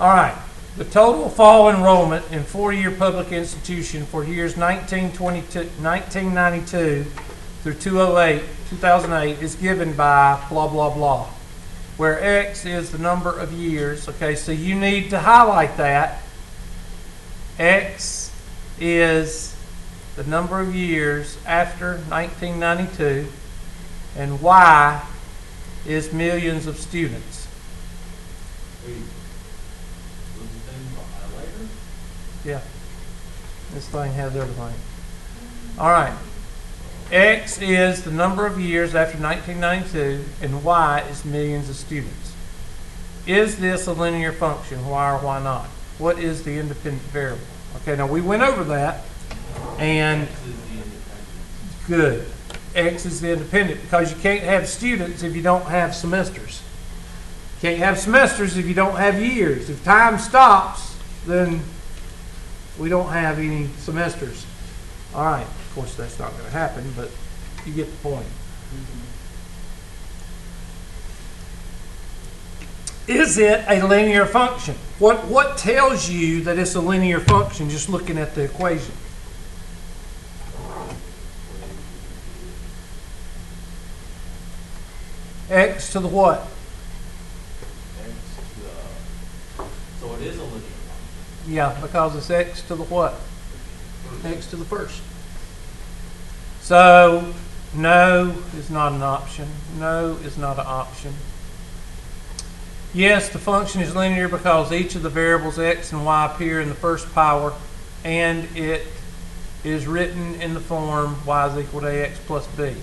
All right. The total fall enrollment in four-year public institution for years 1992 through 2008 is given by blah, blah, blah, where X is the number of years. Okay, so you need to highlight that. X is the number of years after 1992, and Y is millions of students. Yeah, this thing has everything. All right. X is the number of years after 1992, and Y is millions of students. Is this a linear function? Why or why not? What is the independent variable? Okay, now we went over that, and good. X is the independent because you can't have students if you don't have semesters. You can't have semesters if you don't have years. If time stops, then we don't have any semesters. All right. Of course, that's not going to happen, but you get the point. Is it a linear function? What tells you that it's a linear function just looking at the equation? X to the what? So it is a linear function. Yeah, because it's X to the what? X to the first. So, no is not an option. No is not an option. Yes, the function is linear because each of the variables x and y appear in the first power, and it is written in the form y is equal to ax plus b.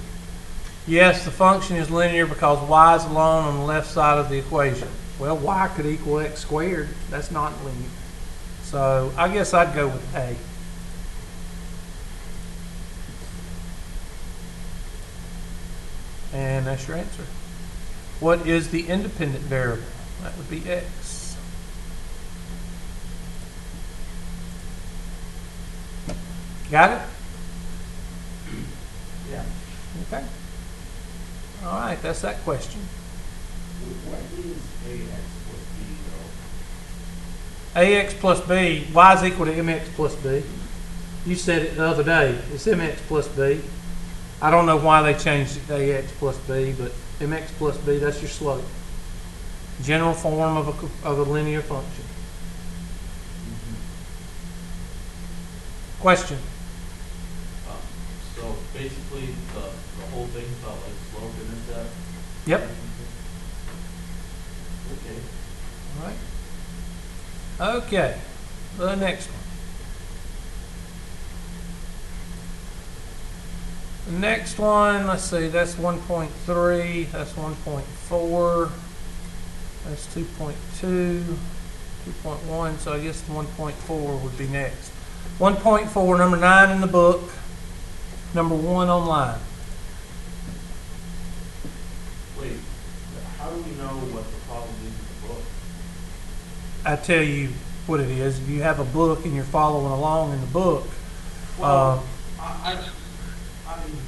Yes, the function is linear because y is alone on the left side of the equation. Well, y could equal x squared. That's not linear. So, I guess I'd go with A. And that's your answer. What is the independent variable? That would be x. Got it? Yeah. Okay. All right, that's that question. What is AX plus B, though? AX plus B, y is equal to mx plus b. You said it the other day. It's mx plus b. I don't know why they changed it to ax plus b, but mx plus b, that's your slope. General form of a linear function. Question? So basically, the whole thing felt like slope intercept? Yep. Okay. All right. Okay. The next one. The next one, let's see, that's 1.3, that's 1.4, that's 2.2, 2.1, so I guess 1.4 would be next. 1.4, number 9 in the book, number 1 online. Wait, how do we know what the problem is in the book? I tell you what it is. If you have a book and you're following along in the book, Well, I mean,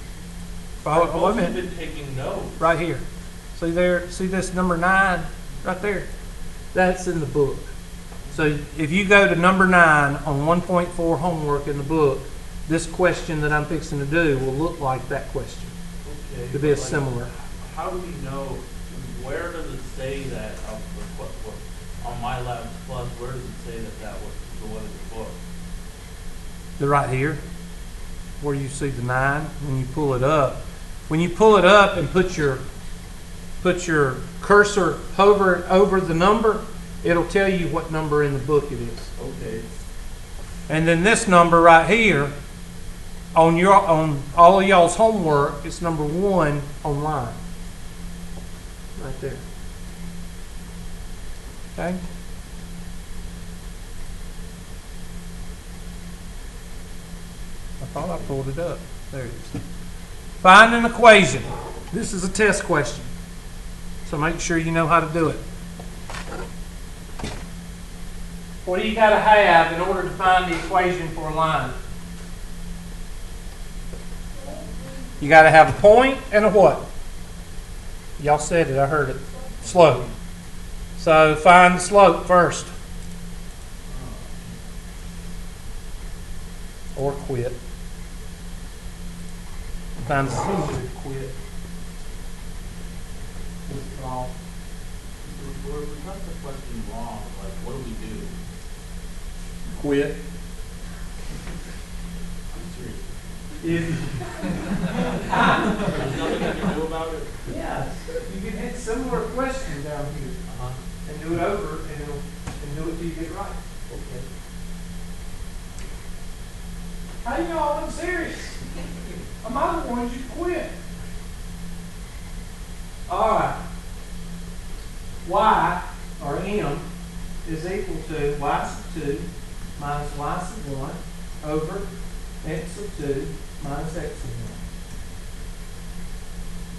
I've wait a minute. been taking notes. Right here. See there? See this number 9 right there? That's in the book. So if you go to number 9 on 1.4 homework in the book, this question that I'm fixing to do will look like that question. Okay. To be similar. How do we know? Where does it say that on my lab plus? Where does it say that was the one in the book? They're right here, where you see the 9. When you pull it up, and put your cursor over the number, it'll tell you what number in the book it is. Okay. And then this number right here, on all of y'all's homework, it's number 1 online. Right there. Okay? I thought I pulled it up. There it is. Find an equation. This is a test question. So make sure you know how to do it. What do you got to have in order to find the equation for a line? You got to have a point and a what? Y'all said it, I heard it. Slope. So find the slope first. or quit. Find the solution, quit. This is all. Where we got the question wrong, like, what do we do? Quit. I'm serious. If There's nothing you can do about it? yes, you can hit similar question down here and do it over and do it till you get it right. Okay. How you know I'm serious? I'm the ones you quit. All right. Y, or M, is equal to y sub 2 minus y sub 1 over x sub 2 minus x sub 1.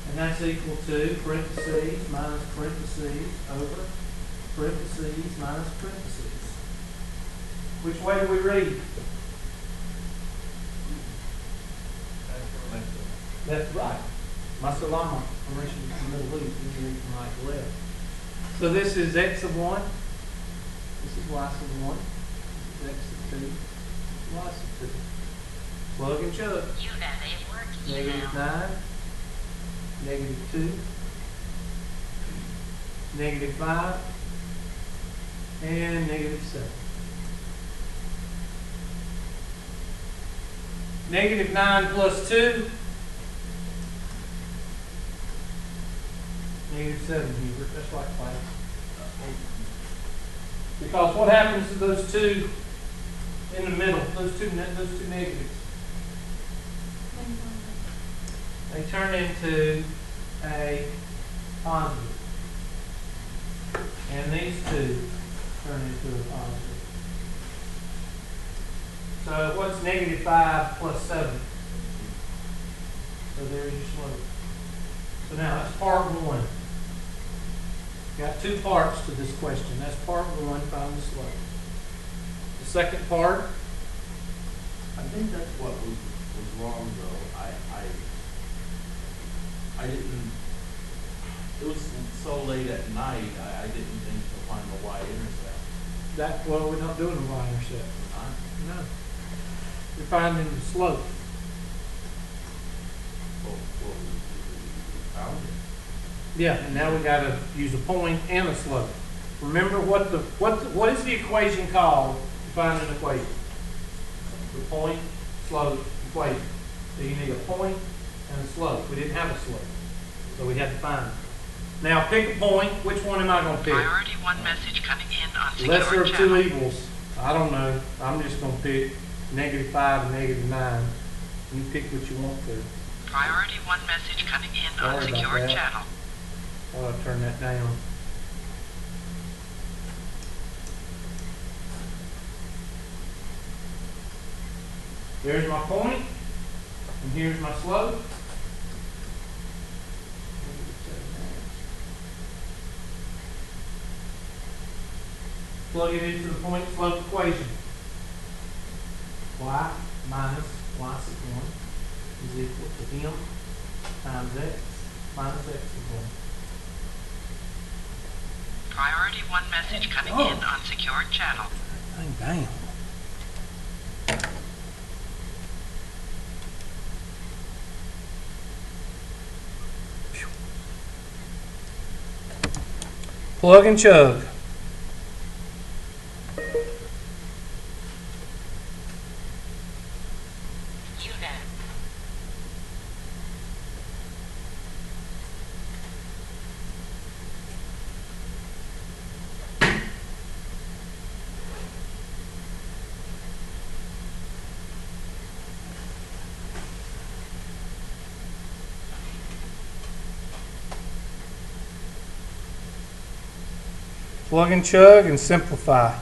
And that's equal to parentheses minus parentheses over parentheses minus parentheses. Which way do we read? That's right. Masalama, operation in the Middle East, you read from right to left. So this is x of 1. This is y sub 1. This is x sub 2. Y sub 2. Plug and chug. Negative 9. Negative 2. Negative 5. And negative 7. Negative 9 plus 2. Negative 7, Hubert. That's right, class. Because what happens to those two in the middle, those two negatives? They turn into a positive. And these two turn into a positive. So what's negative 5 plus 7? So there's your slope. So now that's part 1. Got two parts to this question. That's part 1, find the slope. The second part, I think that's what was wrong though. I didn't, it was so late at night, I didn't think to find the y-intercept. well, we're not doing a y-intercept. Huh? No. We're finding the slope. Well, we found it. Yeah, and now we got to use a point and a slope. Remember what is the equation called to find an equation? The point, slope, equation. So you need a point and a slope. We didn't have a slope, so we had to find it. Now pick a point. Which one am I going to pick? Priority 1 message coming in on secure Lesser of two channel. evils. I don't know. I'm just going to pick negative 5 and negative 9. You pick what you want to. Priority 1 message coming in Sorry on about secure that. channel. I'll turn that down. There's my point, and here's my slope. Plug it into the point slope equation. Y minus y sub 1 is equal to m times x minus x sub 1. Priority 1 message coming in on secure channel. Damn. Plug and chug. UNet. Plug and chug and simplify.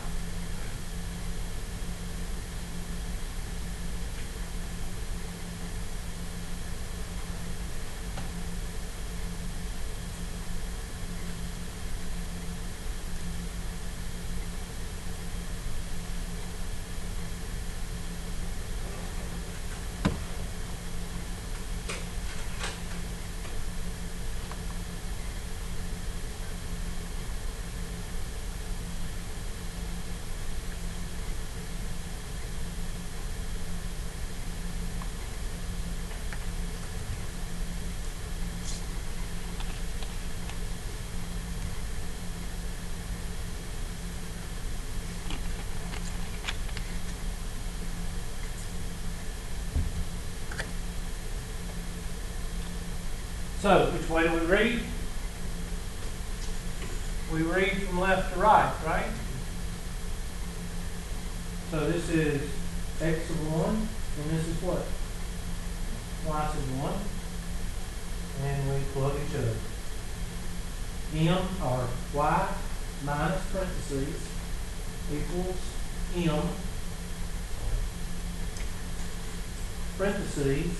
So, which way do we read? We read from left to right, right? So this is x of 1, and this is what? Y of 1. And we plug each other. M, or y, minus parentheses, equals m, parentheses,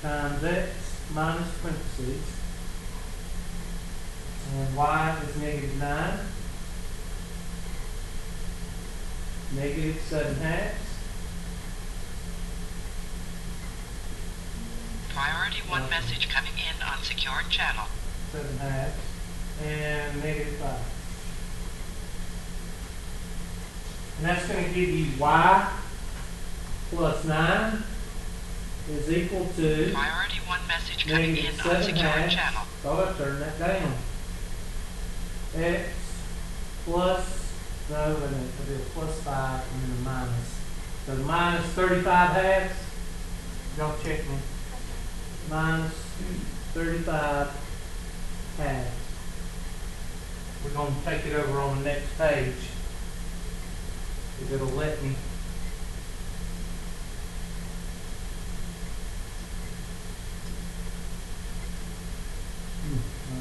times x minus parentheses, and y is negative 9, negative 7/2. Priority 1 message coming in on secured channel. 7/2, and negative 5. And that's going to give you y plus 9 is equal to Priority 1 message coming in negative on secured 7/2. channel. Oh, I turned that down. X plus, no, wait a minute, it'll be a plus 5 and then a minus. So minus 35/2. Don't check me. Minus 35/2. We're going to take it over on the next page, if it'll let me.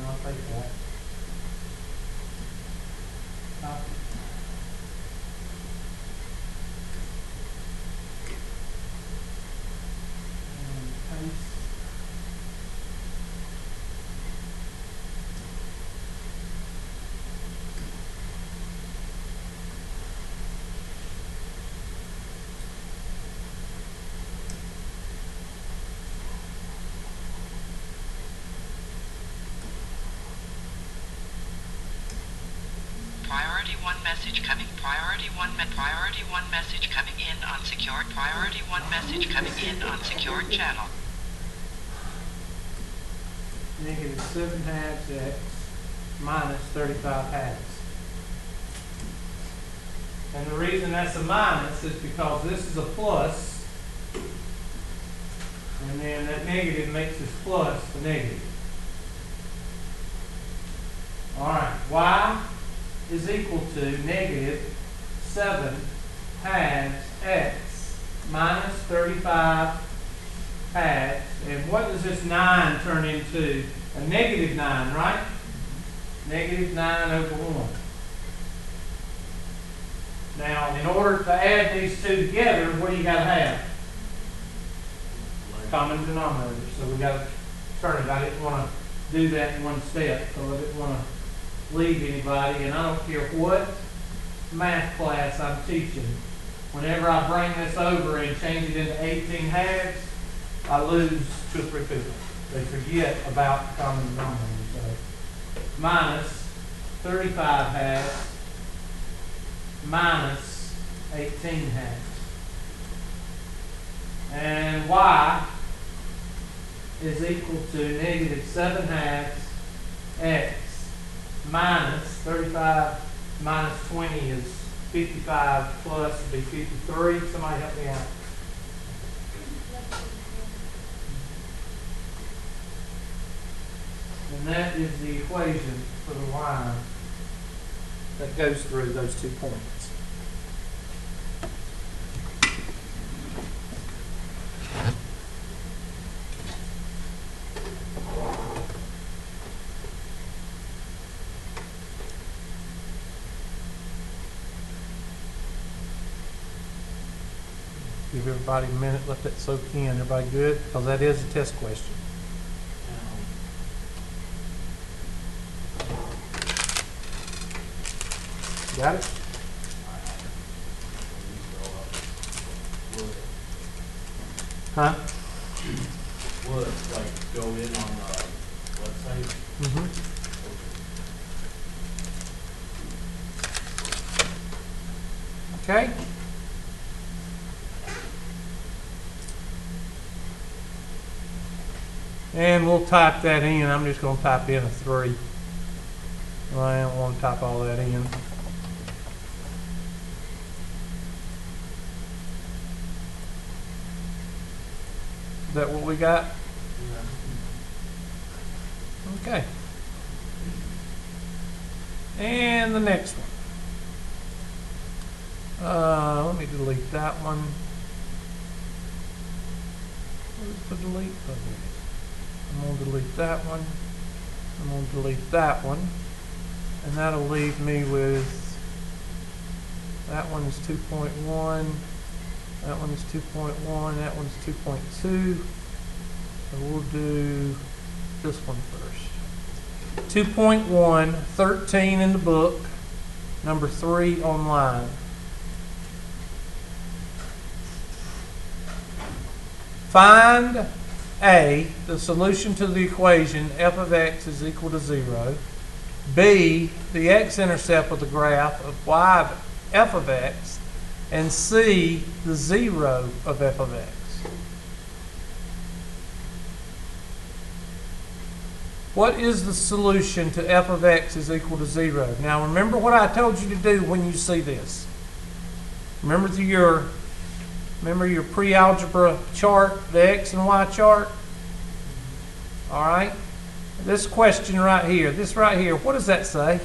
I'll take that. Copy. And paste. Priority 1 message coming. Priority 1 message coming in on secured. Priority 1 message coming in on secured channel. Negative 7/2 x minus 35/2. And the reason that's a minus is because this is a plus, and then that negative makes this plus a negative. Alright, y is equal to negative 7/2 x minus 35/2. And what does this 9 turn into? A negative 9, right? Negative 9 over 1. Now, in order to add these two together, what do you got to have? Common denominator. So we got to turn it. I didn't want to do that in one step, so I didn't want to leave anybody. And I don't care what math class I'm teaching. Whenever I bring this over and change it into 18/2, I lose 2 or 3 people. They forget about the common denominator. So minus 35/2 minus 18/2. And y is equal to negative 7/2 x minus 35 minus 20 is 55 plus would be 53. Somebody help me out. And that is the equation for the y that goes through those 2 points. Give everybody a minute, let that soak in. Everybody good? Because that is a test question. Got it? Huh? Would like go in on the website? Mm-hmm. Okay. And we'll type that in. I'm just going to type in a 3. Well, I don't want to type all that in. Is that what we got? Okay. And the next one. Let me delete that one. Where's the delete button? I'm going to delete that one. I'm going to delete that one. And that'll leave me with, that one is 2.1. That one is 2.1. That one's 2.2. So we'll do this one first. 2.1, 13 in the book, number 3 online. Find A, the solution to the equation f of x is equal to 0. B, the x-intercept of the graph of y of f of x. And C, the 0 of f of x. What is the solution to f of x is equal to 0? Now remember what I told you to do when you see this. Remember your pre-algebra chart, the x and y chart? All right? This question right here, what does that say?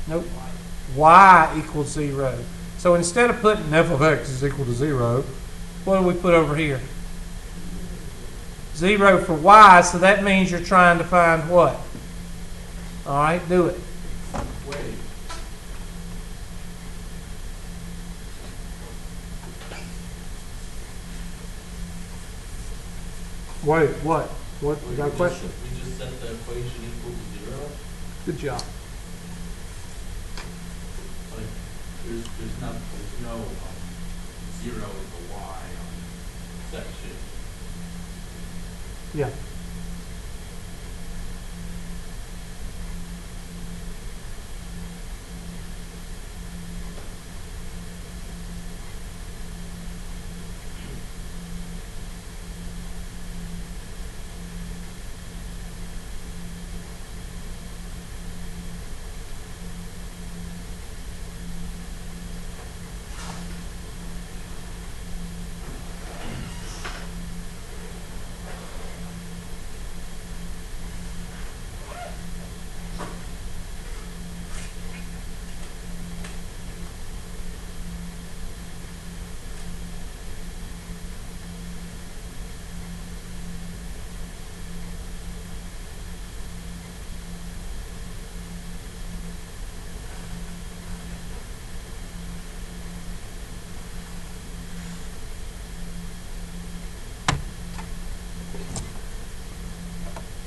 Nope. Y equals 0. So instead of putting f of x is equal to 0, what do we put over here? 0 for y, so that means you're trying to find what? All right, do it. Wait, what? What? You got a question? We just set the equation equal to 0. Good job. Like, there's no 0 is a y on section. Yeah.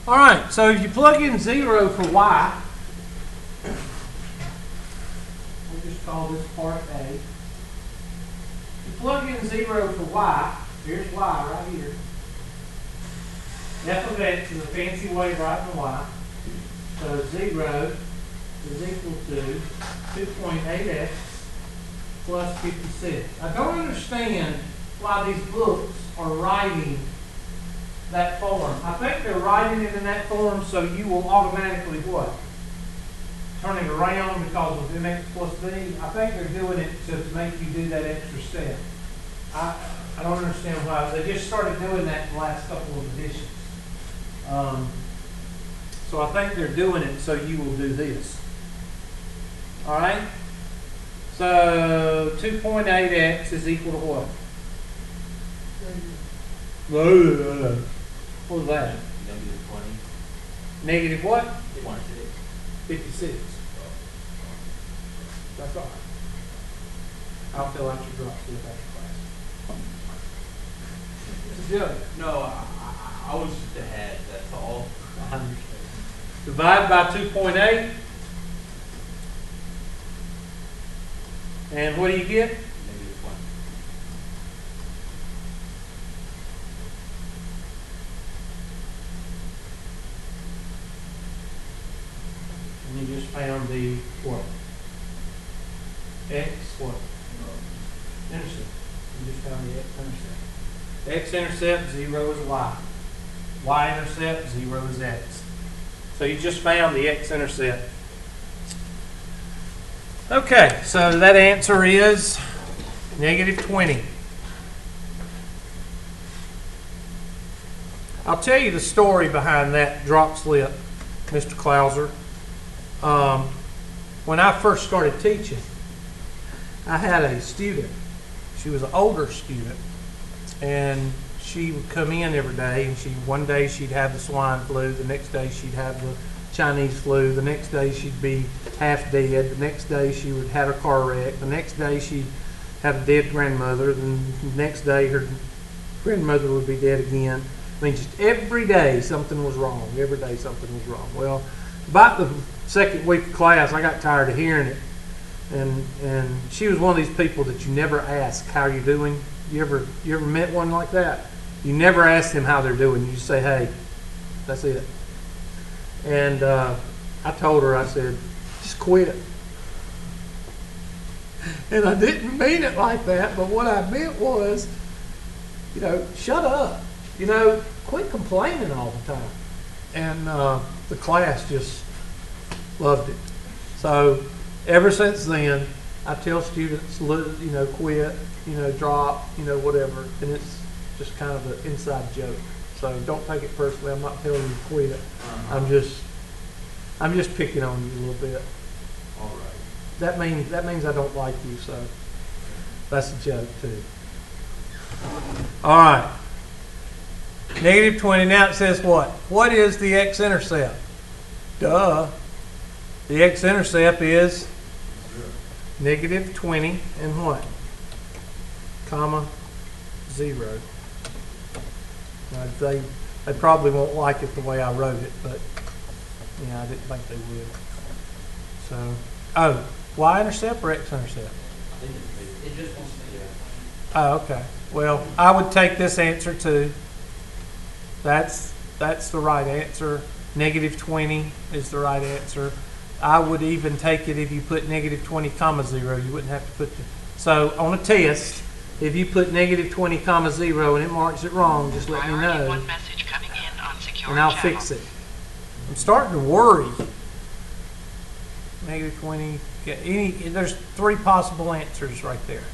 All right, so if you plug in 0 for y, we'll just call this part A. If you plug in 0 for y, here's y right here. F of x is a fancy way of writing y. So 0 is equal to 2.8x plus 56. I don't understand why these books are writing that form. I think they're writing it in that form so you will automatically what? Turn it around because of mx plus b. I think they're doing it to make you do that extra step. I don't understand why. They just started doing that in the last couple of editions. So I think they're doing it so you will do this. All right? So 2.8x is equal to what? What was that? Negative 20. Negative what? 26. 56. That's all right. I'll fill out your drops with after class. It's a joke. No, I was just ahead, that's all. I understand. Divide by 2.8. And what do you get? Negative 20. And you just found the what? X what? Intercept. You just found the x-intercept. X-intercept, 0 is y. Y-intercept, 0 is x. So you just found the x-intercept. Okay, so that answer is negative 20. I'll tell you the story behind that drop slip, Mr. Clauser. When I first started teaching, I had a student. She was an older student, and she would come in every day, and one day she'd have the swine flu, the next day she'd have the Chinese flu, the next day she'd be half dead, the next day she would have a car wreck, the next day she'd have a dead grandmother, then the next day her grandmother would be dead again. I mean, just every day something was wrong. Every day something was wrong. Well, about the second week of class, I got tired of hearing it. And she was one of these people that you never ask, how are you doing? You ever met one like that? You never ask them how they're doing. You just say, hey, that's it. And I told her, I said, just quit. And I didn't mean it like that, but what I meant was, shut up. Quit complaining all the time. And the class just loved it. So ever since then, I tell students, quit, drop, whatever. And it's just kind of an inside joke. So don't take it personally. I'm not telling you to quit. I'm just picking on you a little bit. All right. That means I don't like you, so that's a joke too. All right. Negative 20. Now it says what? What is the x-intercept? Duh. The x-intercept is negative 20 and what? Comma 0. Now, they probably won't like it the way I wrote it, but yeah, I didn't think they would. So, y-intercept or x-intercept? It just wants to be Oh, okay. Well, I would take this answer too. That's the right answer. Negative 20 is the right answer. I would even take it if you put negative 20 comma 0. You wouldn't have to put so on a test, if you put negative 20 comma 0 and it marks it wrong, just let me know. One message coming in on secure And I'll channel. fix it. I'm starting to worry. Negative 20. There's 3 possible answers right there.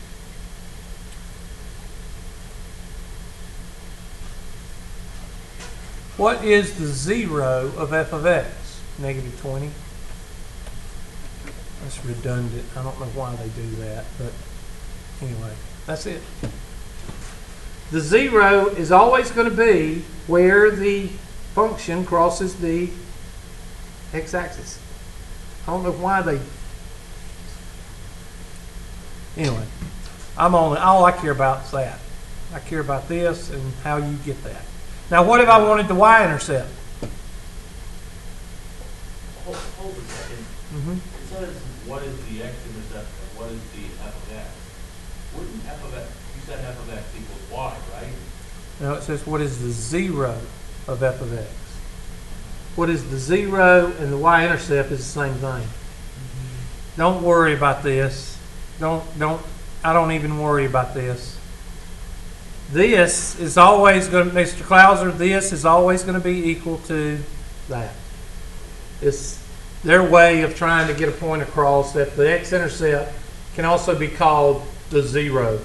What is the 0 of f of x? Negative 20. That's redundant. I don't know why they do that, but anyway, that's it. The 0 is always going to be where the function crosses the x-axis. I don't know why they... Anyway, all I care about is that. I care about this and how you get that. Now, what if I wanted the y-intercept? Hold a second. Mm-hmm. It says, what is the x-intercept and what is the f of x? Wouldn't f of x, you said f of x equals y, right? No, it says, what is the 0 of f of x? What is the 0 and the y-intercept is the same thing. Don't worry about this. I don't even worry about this. This is always going to, Mr. Clauser, this is always going to be equal to that. It's their way of trying to get a point across that the x-intercept can also be called the 0.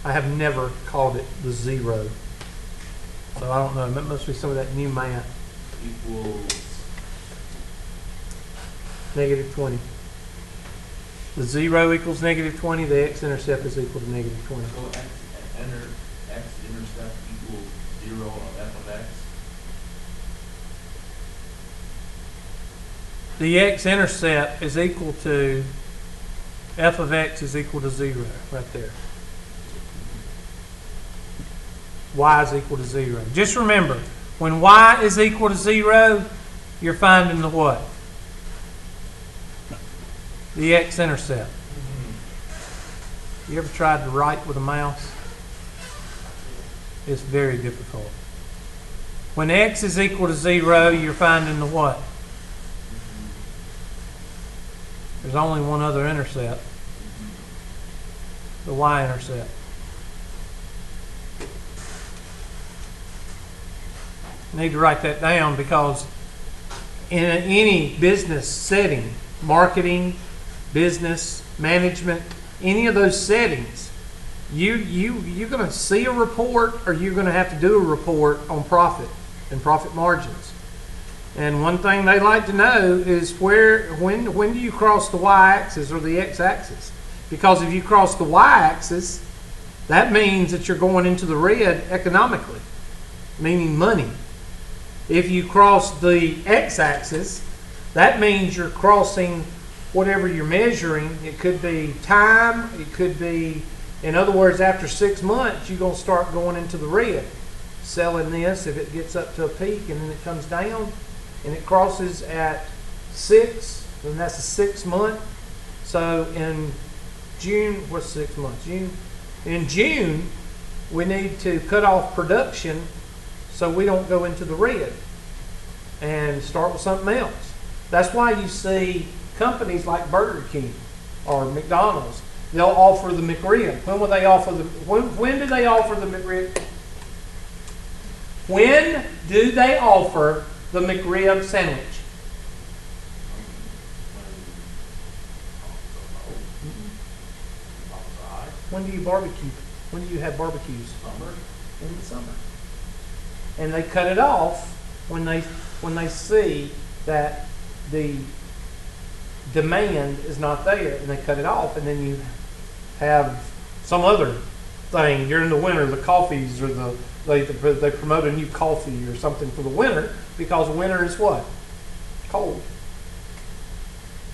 I have never called it the 0. So I don't know. That must be some of that new math. Equals Negative 20. The 0 equals negative 20. The x-intercept is equal to negative 20. so x-intercept equals 0 of f of x. The x-intercept is equal to f of x is equal to 0 right there. Y is equal to 0. Just remember, when y is equal to 0, you're finding the what? The x-intercept. You ever tried to write with a mouse? It's very difficult. When x is equal to 0, you're finding the what? There's only one other intercept. The y-intercept. I need to write that down because in any business setting, marketing, business, management, any of those settings, you're going to see a report, or you're going to have to do a report on profit and profit margins. And one thing they like to know is when do you cross the y-axis or the x-axis? Because if you cross the y-axis, that means that you're going into the red economically, meaning money. If you cross the x-axis, that means you're crossing whatever you're measuring. It could be time, it could be, in other words, after 6 months, you're going to start going into the red. Selling this, if it gets up to a peak and then it comes down and it crosses at 6, then that's a 6 month. So in June, what's 6 months? June. In June, we need to cut off production so we don't go into the red and start with something else. That's why you see companies like Burger King or McDonald's, they'll offer the McRib. When will they offer the, when do they offer the McRib? When do they offer the McRib sandwich? When do you barbecue? When do you have barbecues? Summer. In the summer. And they cut it off when they see that the demand is not there, and they cut it off, and then you have some other thing during the winter, the coffees, or they promote a new coffee or something for the winter, because winter is what? Cold.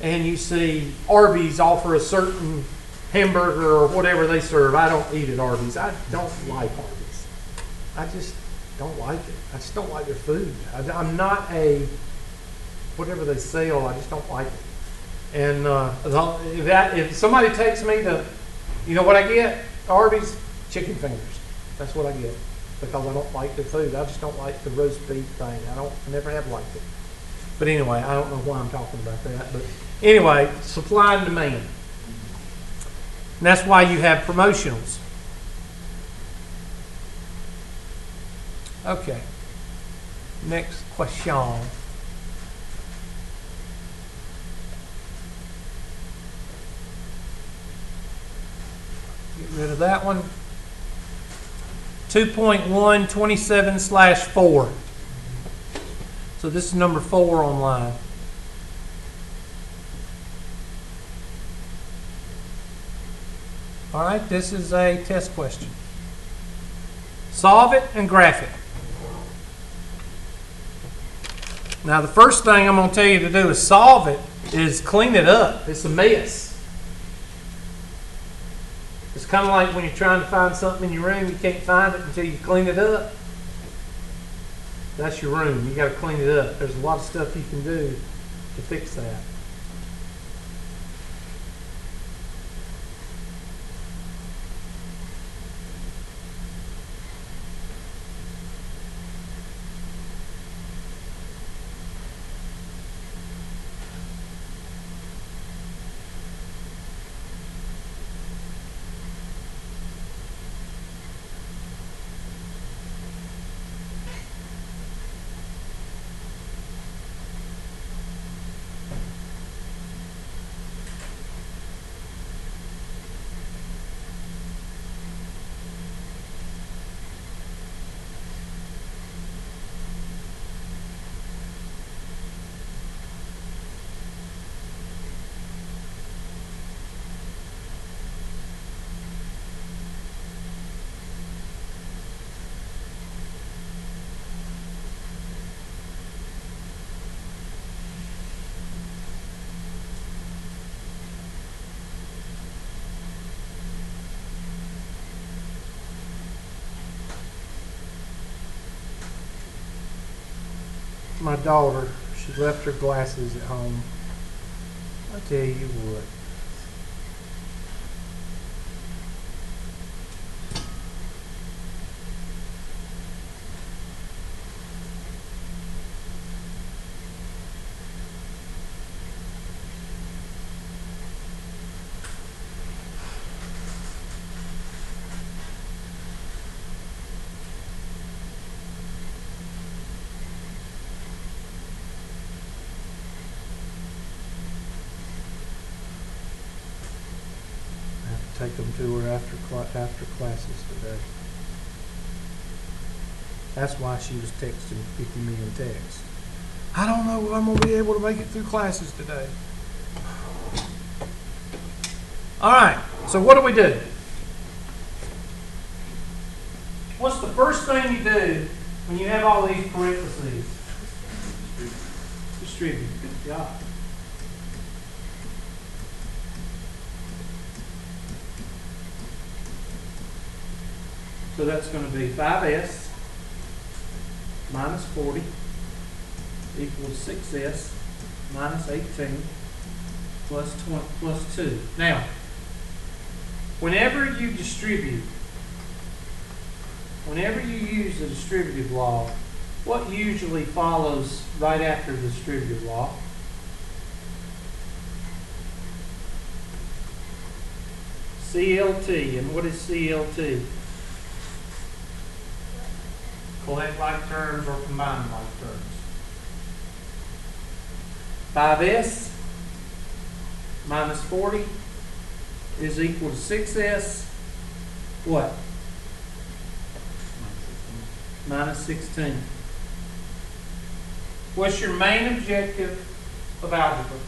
And you see Arby's offer a certain hamburger or whatever they serve. I don't eat at Arby's. I don't like Arby's. I just don't like it. I just don't like their food. I'm not a, whatever they sell, I just don't like it. And if somebody takes me to, you know what I get? Arby's chicken fingers. That's what I get, because I don't like the food. I just don't like the roast beef thing. I never have liked it. But anyway, I don't know why I'm talking about that. But anyway, supply and demand. And that's why you have promotionals. Okay. Next question. Get rid of that one. 2.127/4. So this is number 4 online. All right, this is a test question. Solve it and graph it. Now, the first thing I'm going to tell you to do is solve it, is clean it up. It's a mess. It's kind of like when you're trying to find something in your room, you can't find it until you clean it up. That's your room. You got to clean it up. There's a lot of stuff you can do to fix that. My daughter, she left her glasses at home. I tell you what. take them to her after classes today. That's why she was texting 50 million texts. I don't know if I'm going to be able to make it through classes today. All right, so what do? What's the first thing you do when you have all these parentheses? Distribute. Good job. So that's going to be 5s minus 40 equals 6s minus 18 plus 20 plus 2. Now, whenever you distribute, whenever you use the distributive law, what usually follows right after the distributive law? CLT. And what is CLT? Collect like terms or combine like terms. 5s minus 40 is equal to 6s, what? Minus 16. What's your main objective of algebra?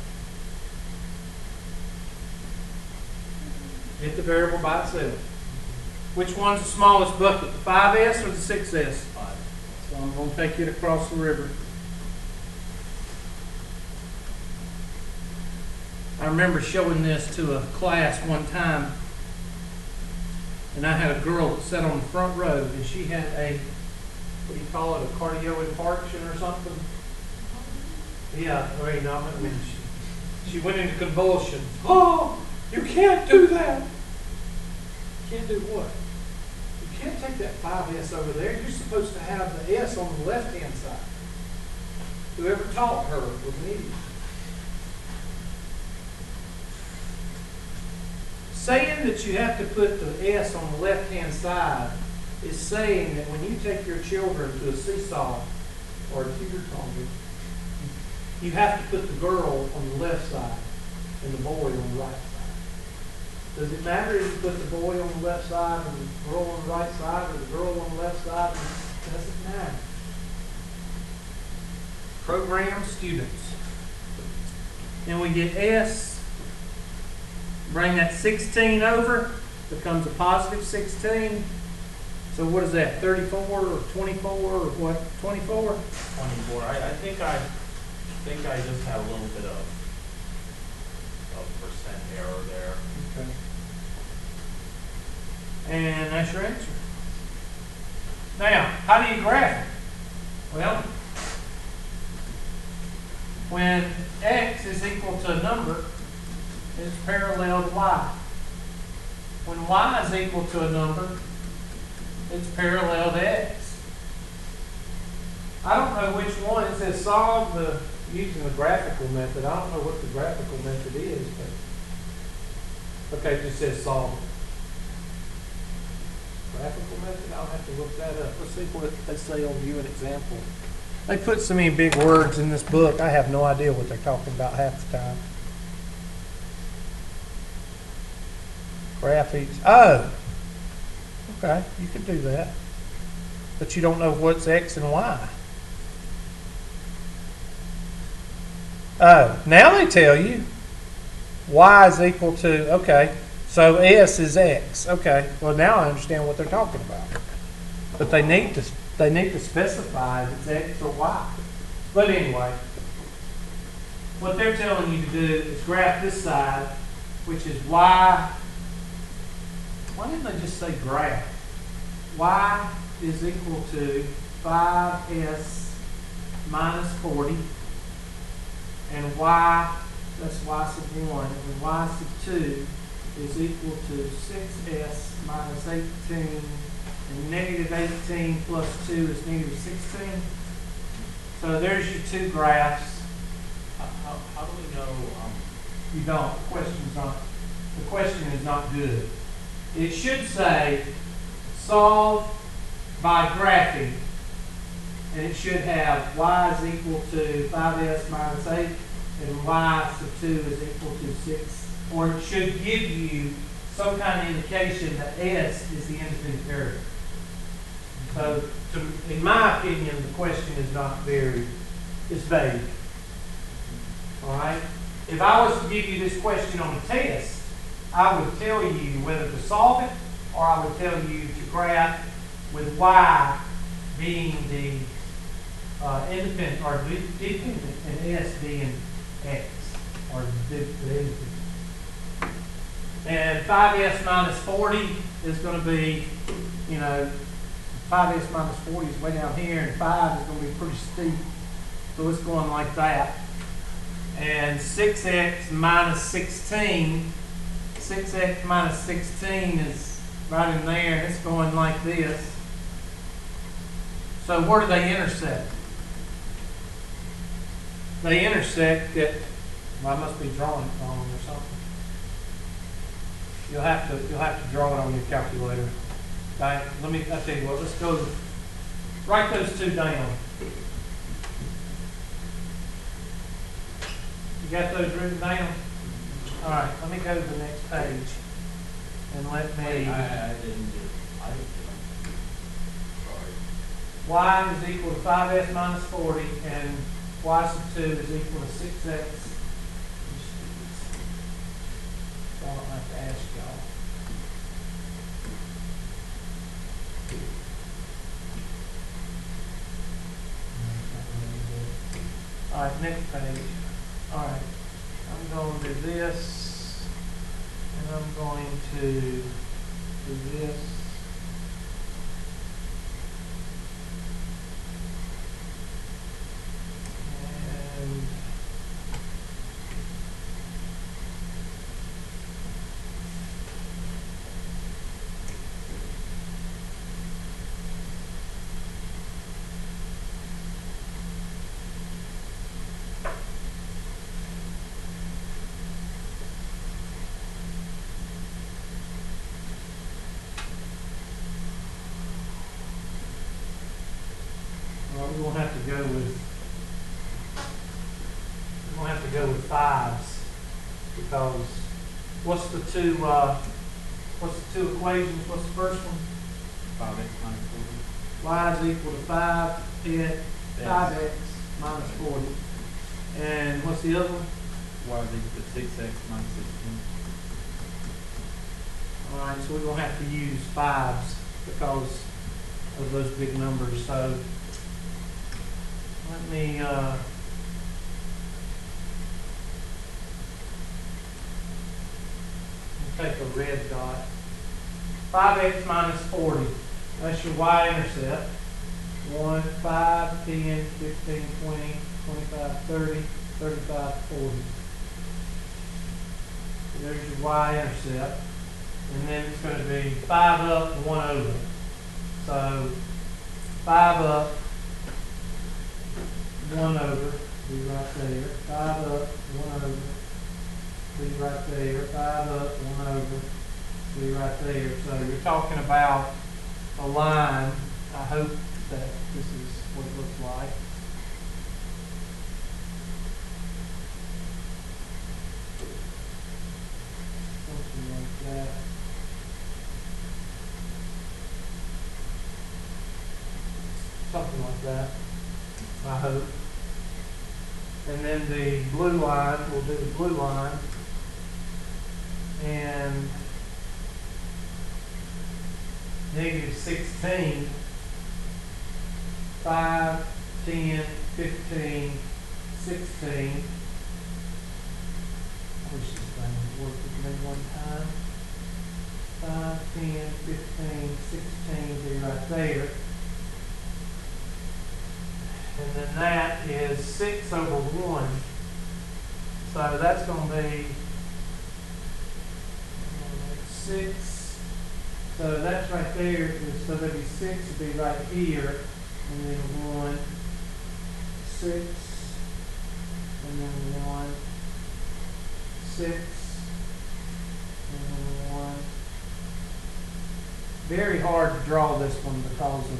Get the variable by itself. Which one's the smallest bucket, the 5s or the 6s? 5. So I'm going to take it across the river. I remember showing this to a class one time, and I had a girl that sat on the front row, and she had a, what do you call it, a cardio infarction or something? Yeah, I mean, she went into convulsions. Oh, you can't do that. You can't do what? You can't take that 5s over there. You're supposed to have the s on the left-hand side. Whoever taught her was an idiot. Saying that you have to put the s on the left-hand side is saying that when you take your children to a seesaw or a teeter-totter, you have to put the girl on the left side and the boy on the right side. Does it matter if you put the boy on the left side and the girl on the right side, or the girl on the left side? It doesn't matter. Program students. Then we get s. Bring that 16 over, becomes a positive 16. So what is that, 34 or 24 or what? 24? 24. I think I just had a little bit of percent error there. Okay. And that's your answer. Now, how do you graph it? Well, when x is equal to a number, it's parallel to y. When y is equal to a number, it's parallel to x. I don't know which one. It says solve using the graphical method. I don't know what the graphical method is, but okay, it just says solve it. Graphical method? I'll have to look that up. Let's see what they say on view an example. They put so many big words in this book, I have no idea what they're talking about half the time. Graphics. Oh, okay, you could do that. But you don't know what's x and y. Oh, now they tell you y is equal to, okay, so s is x. Okay, well now I understand what they're talking about. But they need to specify if it's x or y. But anyway, what they're telling you to do is graph this side, which is y. Why didn't they just say graph? Y is equal to 5s minus 40, and y, that's y sub 1, and y sub 2 is equal to 6s minus 18, and negative 18 plus 2 is negative 16. So there's your two graphs. How do we know? You don't. The question is not good. It should say solve by graphing, and it should have y is equal to 5s minus 8, and y sub 2 is equal to 6, or it should give you some kind of indication that S is the independent variable. So, in my opinion, the question is not very, it's vague. All right? If I was to give you this question on a test, I would tell you whether to solve it, or I would tell you to graph with Y being the independent or dependent and S being X, or the independent. And 5S minus 40 is going to be, 5S minus 40 is way down here, and 5 is going to be pretty steep. So it's going like that. And 6x minus 16, 6x minus 16 is right in there, and it's going like this. So where do they intersect? They intersect at, well, I must be drawing it wrong or something. You'll have to draw it on your calculator. Okay? I'll tell you what, let's go, write those two down. You got those written down? All right, let me go to the next page. And let me... I didn't get it. Sorry. Y is equal to 5S minus 40, and Y sub 2 is equal to 6x. So I don't have to ask y'all. All right, next page. All right, I'm going to do this, and I'm going to do this. And well, we're going to have to go with fives, because what's the two equations? What's the first one? 5x minus 40. Y is equal to 5x minus 40. And what's the other one? Y is equal to 6x minus 16. All right, so we're going to have to use fives because of those big numbers. So let me take a red dot. 5x minus 40. That's your y-intercept. 1, 5, 10, 15, 20, 25, 30, 35, 40. So there's your y-intercept. And then it's going to be 5 up, 1 over. So 5 up, 1 over, be right there. 5 up, 1 over, be right there. 5 up, 1 over, be right there. So you're talking about a line. I hope that this is what it looks like. Something like that. Something like that, I hope. And then the blue line, we'll do the blue line. And negative 16, 5, 10, 15, 16. I wish this thing would work with me one time. 5, 10, 15, 16, be right there. And then that is 6 over 1. So that's going to be 6. So that's right there. So there'll be 6 will be right here. And then 1, 6. And then 1, 6. And then 1. Very hard to draw this one because of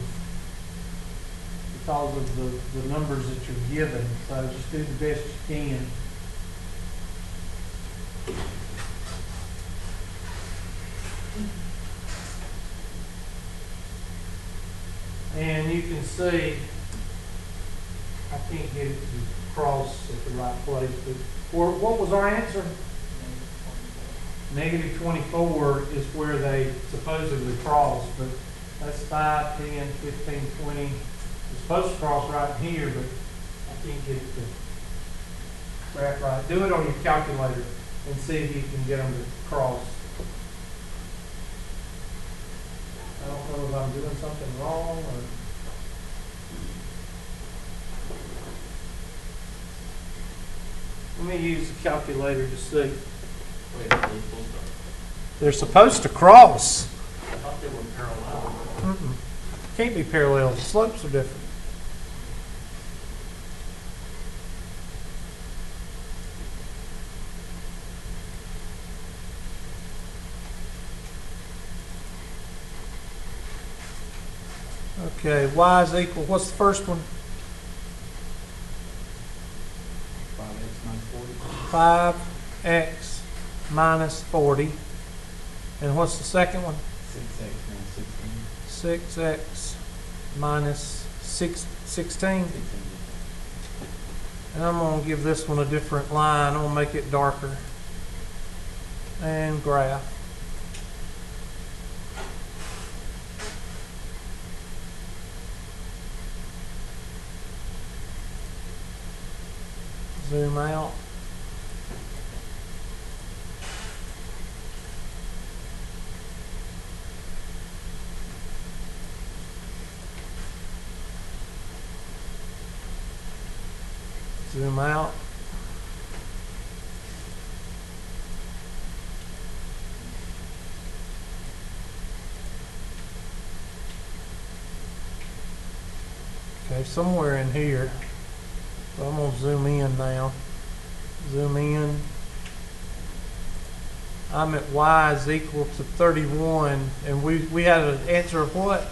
the numbers that you're given. So just do the best you can. see, I can't get it to cross at the right place, but what was our answer? Negative 24 is where they supposedly cross, but that's 5, 10, 15, 20. It's supposed to cross right here, but I can't get it to graph right. Do it on your calculator and see if you can get them to cross. I don't know if I'm doing something wrong or... Let me use the calculator to see. Wait, They're supposed to cross. I thought they were parallel. Can't be parallel. The slopes are different. Okay, y is equal, what's the first one? 5x minus 40. And what's the second one? 6x minus 16. And I'm going to give this one a different line. I'm going to make it darker. And graph. Zoom out. Zoom out. Okay, somewhere in here. So I'm going to zoom in now. Zoom in. I'm at y is equal to 31. And we had an answer of what?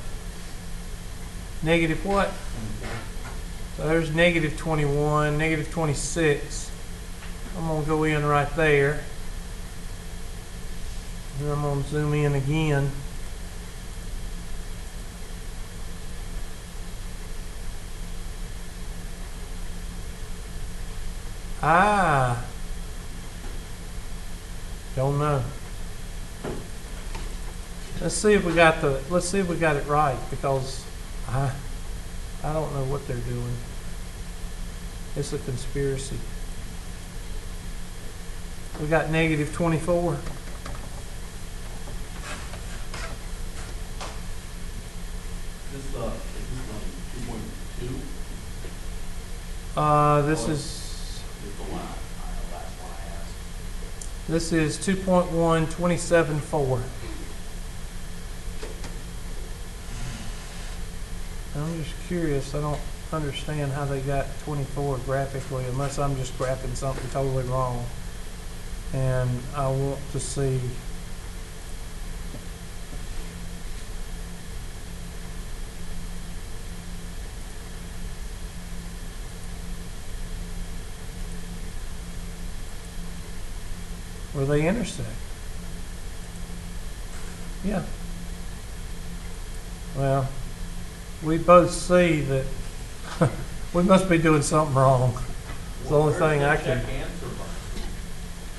Negative what? So there's negative 21, negative 26. I'm going to go in right there. And I'm going to zoom in again. Don't know. Let's see if we got it right, because I don't know what they're doing. It's a conspiracy. We got negative 24. Is this 2.2? This is The last one I asked. This is 2.127.4. I'm just curious. I don't understand how they got 24 graphically, unless I'm just graphing something totally wrong. And I want to see. Where they intersect. Yeah. Well, we both see that we must be doing something wrong. It's the only thing I can.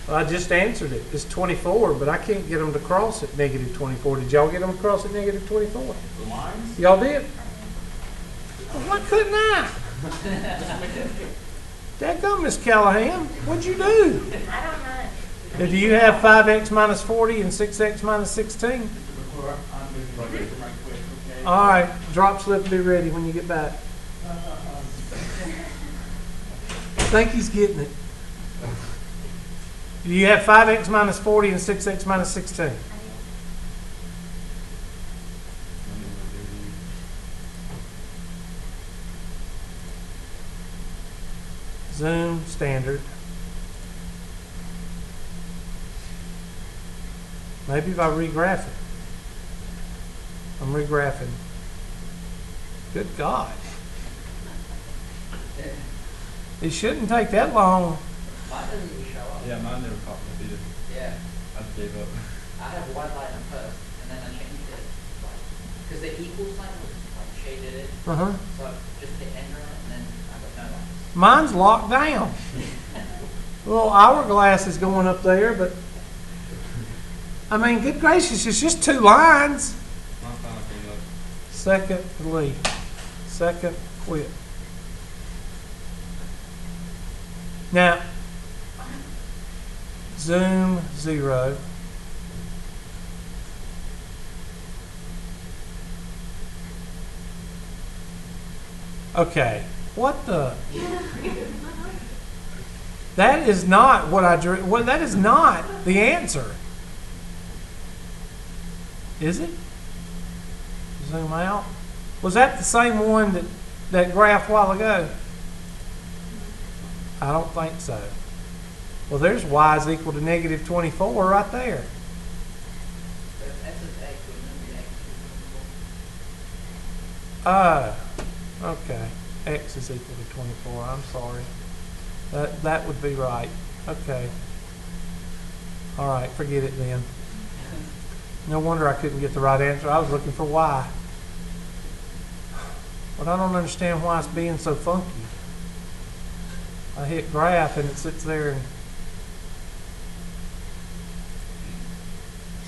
I just answered it. It's 24, but I can't get them to cross at negative 24. Did y'all get them to cross at negative 24? The lines? Y'all did? Well, why couldn't I? Dadgum, Miss Callahan. What'd you do? I don't know. Do you have 5x minus 40 and 6x minus 16? All right, drop slip, be ready when you get back. I think he's getting it. Do you have 5x minus 40 and 6x minus 16? Zoom standard. Maybe if I regraph it. I'm regraphing. Good God. It shouldn't take that long. Mine doesn't even show up. Yeah, mine never popped up either. Yeah. I just gave up. I have one line at first, and then I changed it. Because the equal sign was like shaded it. Uh-huh. So I just hit enter on it and then I go, no lines. Mine's locked down. Little hourglass is going up there, but I mean, good gracious, it's just 2 lines. My final came up. Second, delete. Second, quit. Now, zoom 0. Okay, what the? That is not what I drew. Well, that is not the answer. Is it? Zoom out. Was that the same one that graph a while ago? I don't think so. Well, there's y is equal to negative 24 right there. But if S is X, wouldn't it be X equal Okay. X is equal to 24. I'm sorry. That would be right. Okay. All right, forget it then. No wonder I couldn't get the right answer. I was looking for y. But I don't understand why it's being so funky. I hit graph and it sits there and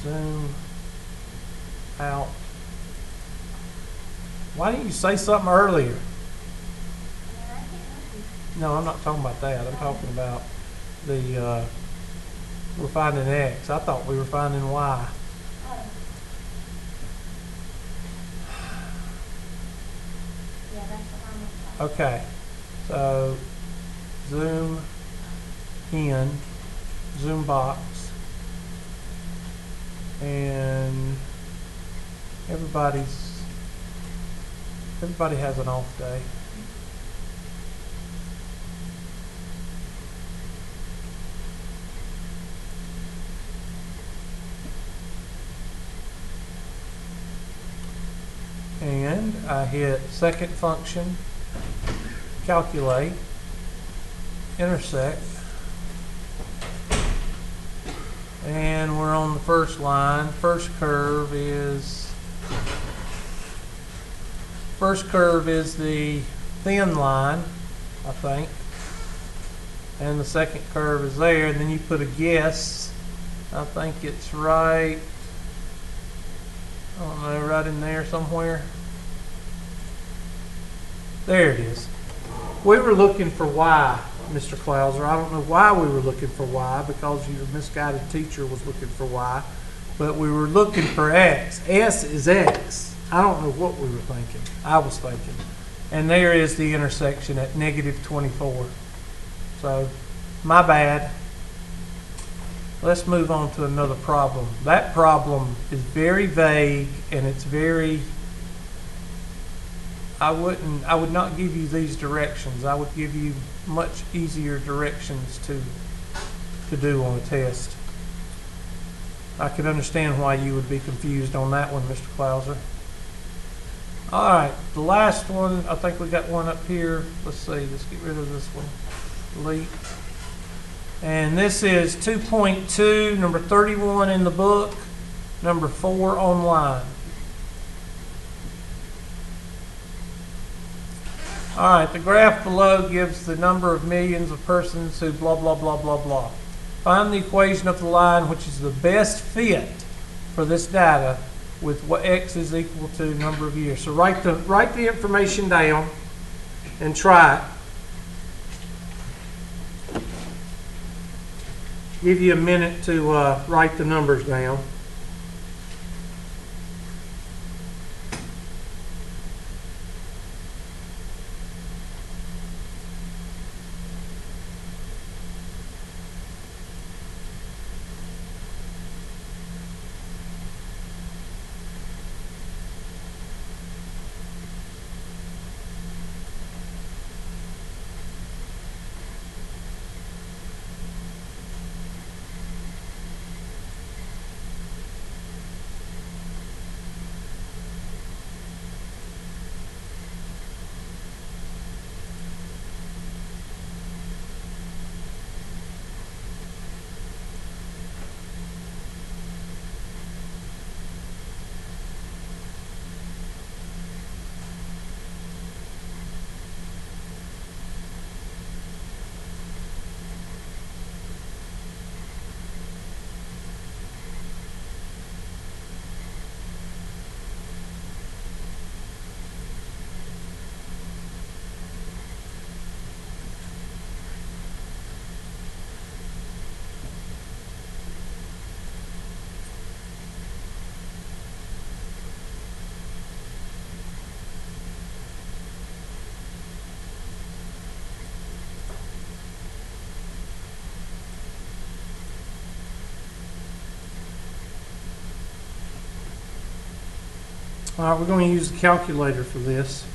zoom out. Why didn't you say something earlier? No, I'm not talking about that. I'm talking about the we're finding X. I thought we were finding Y. Okay, so zoom in, zoom box, and everybody has an off day. And I hit second function, calculate, intersect, and we're on the first line. First curve is the thin line, I think, and the second curve is there, and then you put a guess. I think it's right, I don't know, right in there somewhere. There it is. We were looking for Y, Mr. Klauser. I don't know why we were looking for Y, because your misguided teacher was looking for Y, but we were looking for X. S is X. I don't know what we were thinking. I was thinking. And there is the intersection at negative 24. So, my bad. Let's move on to another problem. That problem is very vague, and it's very, I would not give you these directions. I would give you much easier directions to do on a test. I can understand why you would be confused on that one, Mr. Klauser. All right, the last one, I think we got one up here. Let's see, let's get rid of this one. Delete. And this is 2.2, number 31 in the book, number 4 online. All right, the graph below gives the number of millions of persons who blah, blah, blah, blah, blah. Find the equation of the line which is the best fit for this data with what X is equal to number of years. So write the information down and try it. Give you a minute to write the numbers down. All right, we're going to use the calculator for this.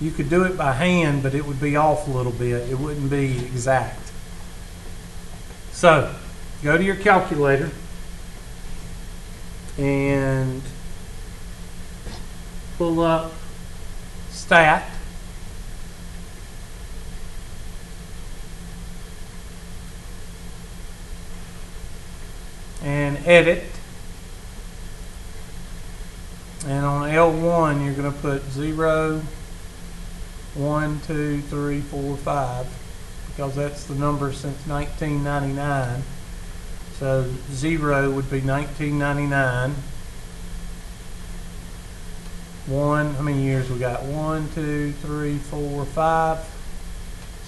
You could do it by hand, but it would be off a little bit. It wouldn't be exact. So, go to your calculator and pull up stat. And edit. And on L1, you're going to put 0, 1, 2, 3, 4, 5, because that's the number since 1999. So 0 would be 1999. 1, how many years we got? 1, 2, 3, 4, 5.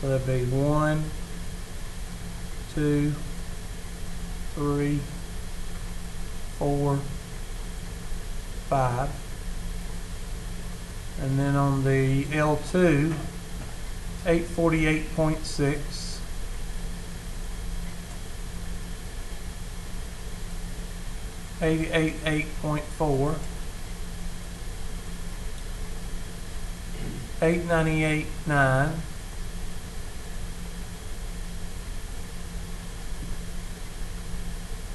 So that'd be 1, 2, 3, 4, 5. And then on the L2, 848.6. 888.4. 898.9.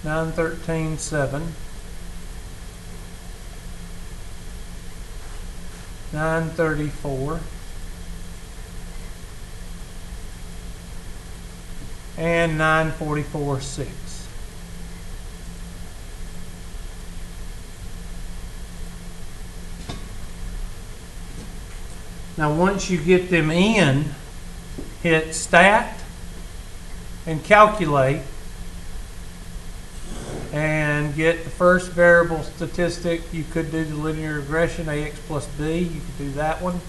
913.7. 934. And 944.6. Now once you get them in, hit stat and calculate and get the first variable statistic. You could do the linear regression, AX plus B. You could do that one.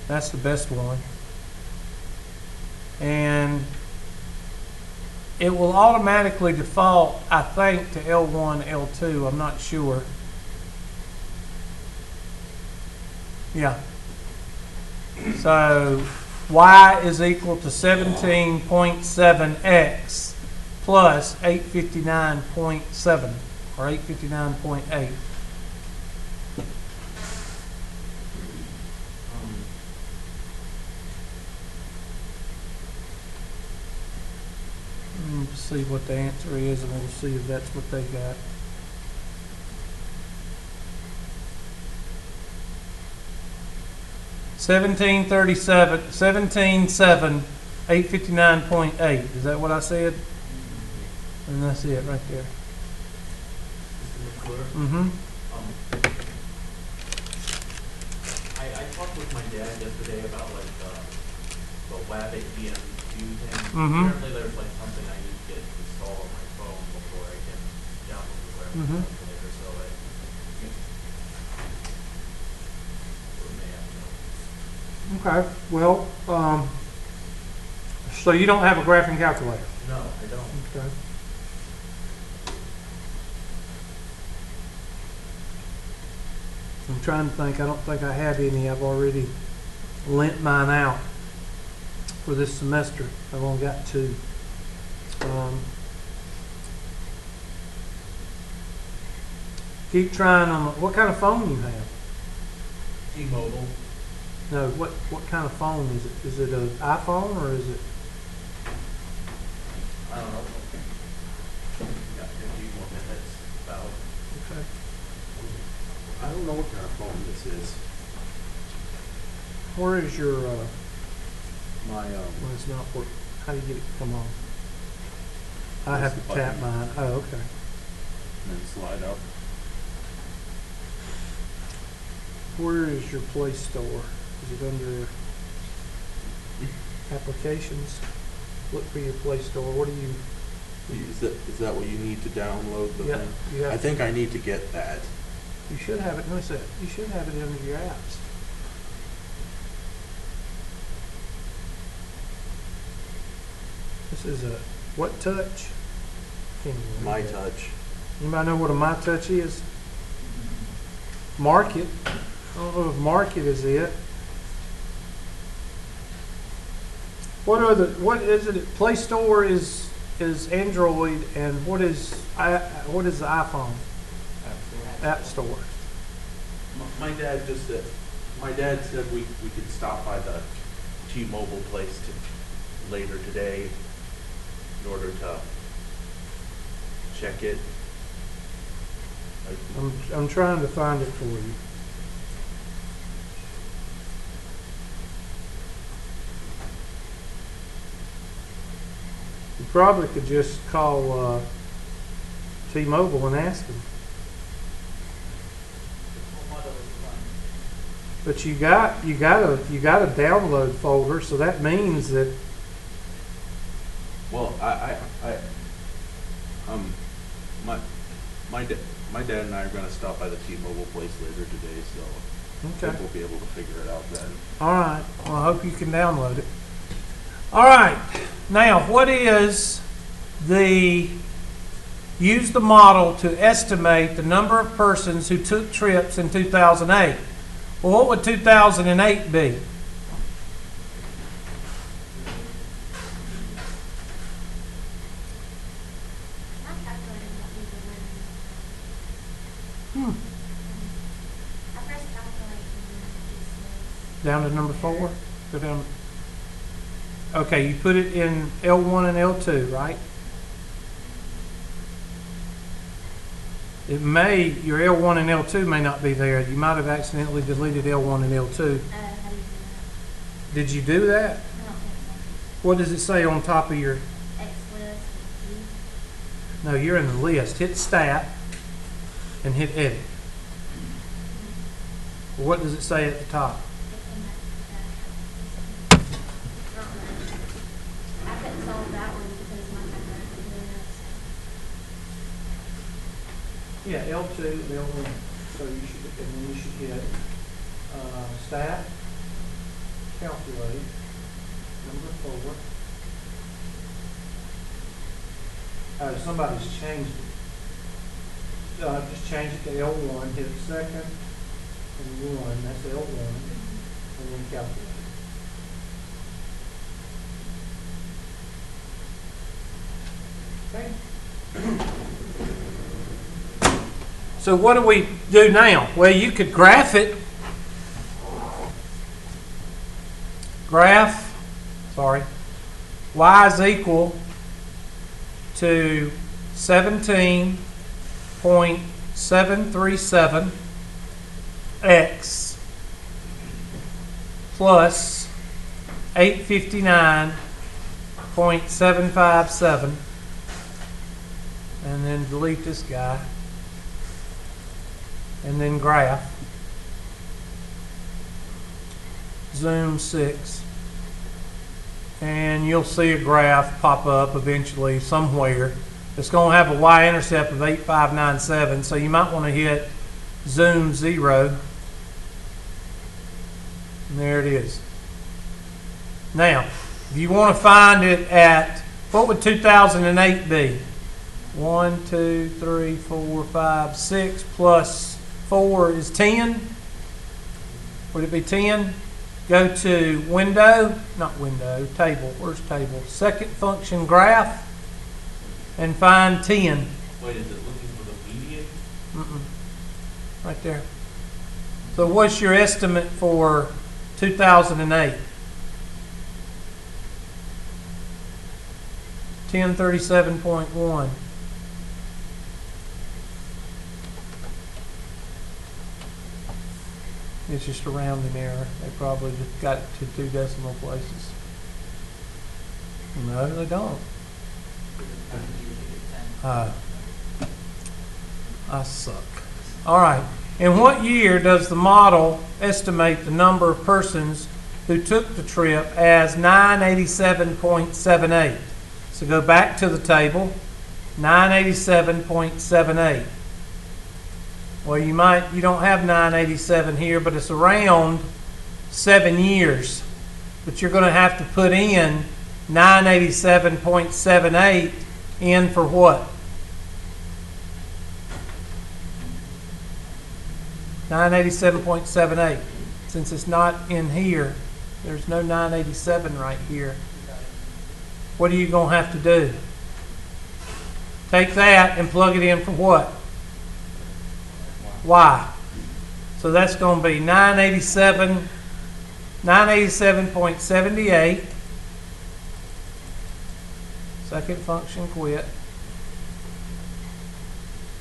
That's the best one. And it will automatically default, I think, to L1, L2. I'm not sure. Yeah. So y is equal to 17.7x plus 859.7 or 859.8. Let's see what the answer is, and we'll see if that's what they got. $17.37, 17.7, 859.8. Is that what I said? And that's it right there. Mm-hmm. I talked with my dad yesterday about like the WAB APM view thing. Mm-hmm. Apparently there's like something I need to get installed on my phone before I can download the WAB Mm-hmm. calculator. So I may have to know. Okay. Well, so you don't have a graphing calculator? No, I don't. Okay. I'm trying to think. I don't think I have any. I've already lent mine out for this semester. I've only got 2. Keep trying on what kind of phone you have? T-Mobile. No, what kind of phone is it? Is it an iPhone or is it? I don't know. Got 15 more minutes about. Okay. I don't know what kind of phone this is. Where is your? My Well, it's not working. How do you get it to come on? I Press have the to tap button. mine. Oh, okay. and then slide up. Where is your Play Store? Is it under applications? Look for your Play Store. What do you? Is that what you need to download the Yeah, thing? you have I to- think I need to get that. You should have it. Notice that. You should have it under your apps. This is a what touch? Can't even read My that. Touch. Anybody know what a My Touch is? Market. I don't know if Market is it. What is it? Play Store is Android, and what is the iPhone? App Store. My dad just said, my dad said we could stop by the T-Mobile place later today in order to check it. I'm trying to find it for you. You probably could just call T-Mobile and ask them. But you got a download folder, so that means that Well, my dad and I are going to stop by the T-Mobile place later today, so I think we'll be able to figure it out then. All right. Well, I hope you can download it. All right. Now, what is use the model to estimate the number of persons who took trips in 2008? Well, what would 2008 be? Down to number 4? Go down. Okay, you put it in L1 and L2, right? Your L1 and L2 may not be there. You might have accidentally deleted L1 and L2. How do you do that? Did you do that? I don't think so. What does it say on top of your... X list, G. No, you're in the list. Hit Stat and hit Edit. What does it say at the top? I couldn't solve that one because my Yeah, L2 and L1. So you should hit Stat, Calculate, number 4. Oh, somebody's changed it. Just change it to L1, hit second and 1, that's L1, and then calculate. Okay. So what do we do now? Well, you could graph it. Y is equal to 17.737 x plus 859.757, and then delete this guy, and then graph, zoom 6, and you'll see a graph pop up eventually somewhere. It's going to have a y-intercept of 8597, so you might want to hit zoom 0, and there it is. Now, if you want to find it at, what would 2008 be? 1, 2, 3, 4, 5, 6 plus 4 is 10. Would it be 10? Go to table. Where's table? Second function graph, and find 10. Wait, is it looking for the median? Right there. So what's your estimate for 2008? 1037.1. It's just a rounding error. They probably just got it to 2 decimal places. No, they don't. I suck. All right. In what year does the model estimate the number of persons who took the trip as 987.78? So go back to the table, 987.78. Well, you don't have 987 here, but it's around 7 years. But you're going to have to put in 987.78 in for what? 987.78. Since it's not in here, there's no 987 right here. What are you going to have to do? Take that and plug it in for what? y. So that's going to be 987.78. Second function quit.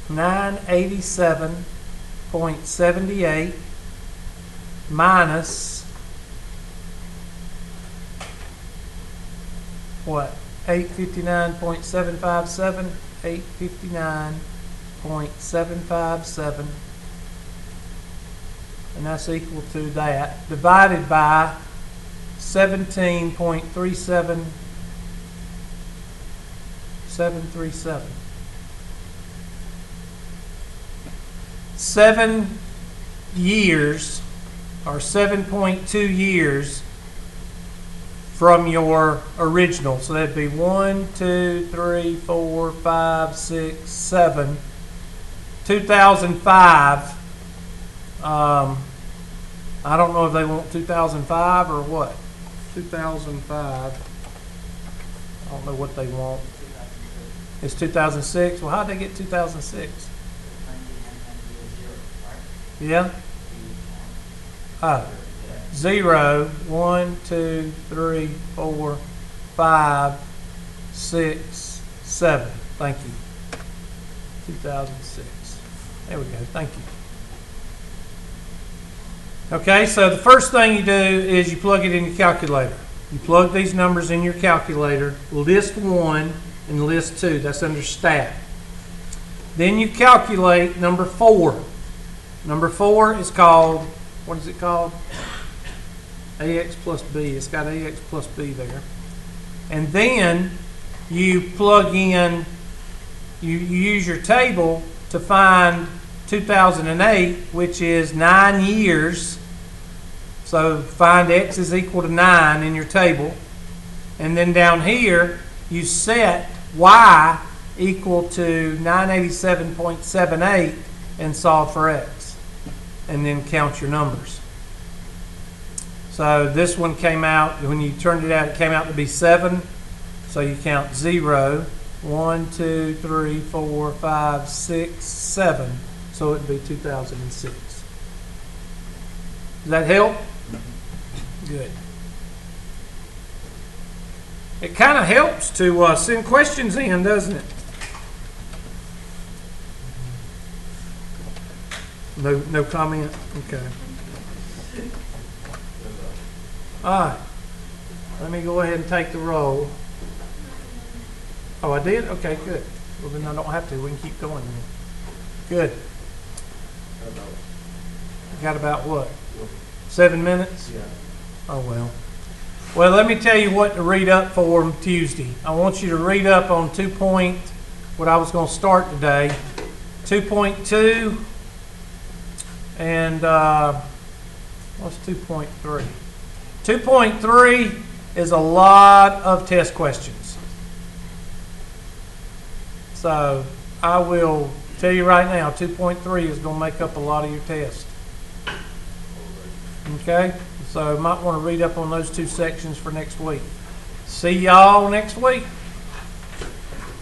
987.78 minus what? 859.757. 859.757. And that's equal to that, divided by 17.37737. 7 years, or 7.2 years from your original. So that'd be 1, 2, 3, 4, 5, 6, 7. 2005. I don't know if they want 2005 or what. 2005. I don't know what they want. It's 2006. Well, how'd they get 2006? Yeah? 0, 1, 2, 3, 4, 5, 6, 7. Thank you. 2006. There we go. Thank you. Okay, so the first thing you do is you plug it in your calculator. You plug these numbers in your calculator, list 1 and list 2. That's under stat. Then you calculate number 4. Number 4 is called, what is it called? AX plus B. It's got AX plus B there. And then you plug in, you use your table to find 2008, which is 9 years. So find X is equal to 9 in your table. And then down here, you set Y equal to 987.78 and solve for X. And then count your numbers. So this one came out, when you turned it out, it came out to be 7. So you count 0, 1, 2, 3, 4, 5, 6, 7. So it would be 2006. Does that help? Good. It kind of helps to send questions in, doesn't it? No comment? Okay. All right. Let me go ahead and take the roll. Oh, I did? Okay, good. Well, then I don't have to. We can keep going then. Good. Got about what? 7 minutes? Yeah. Oh, well. Well, let me tell you what to read up for Tuesday. I want you to read up on what I was going to start today. 2.2 and what's 2.3? 2.3 is a lot of test questions. So I will tell you right now, 2.3 is going to make up a lot of your test. Okay? So you might want to read up on those 2 sections for next week. See y'all next week.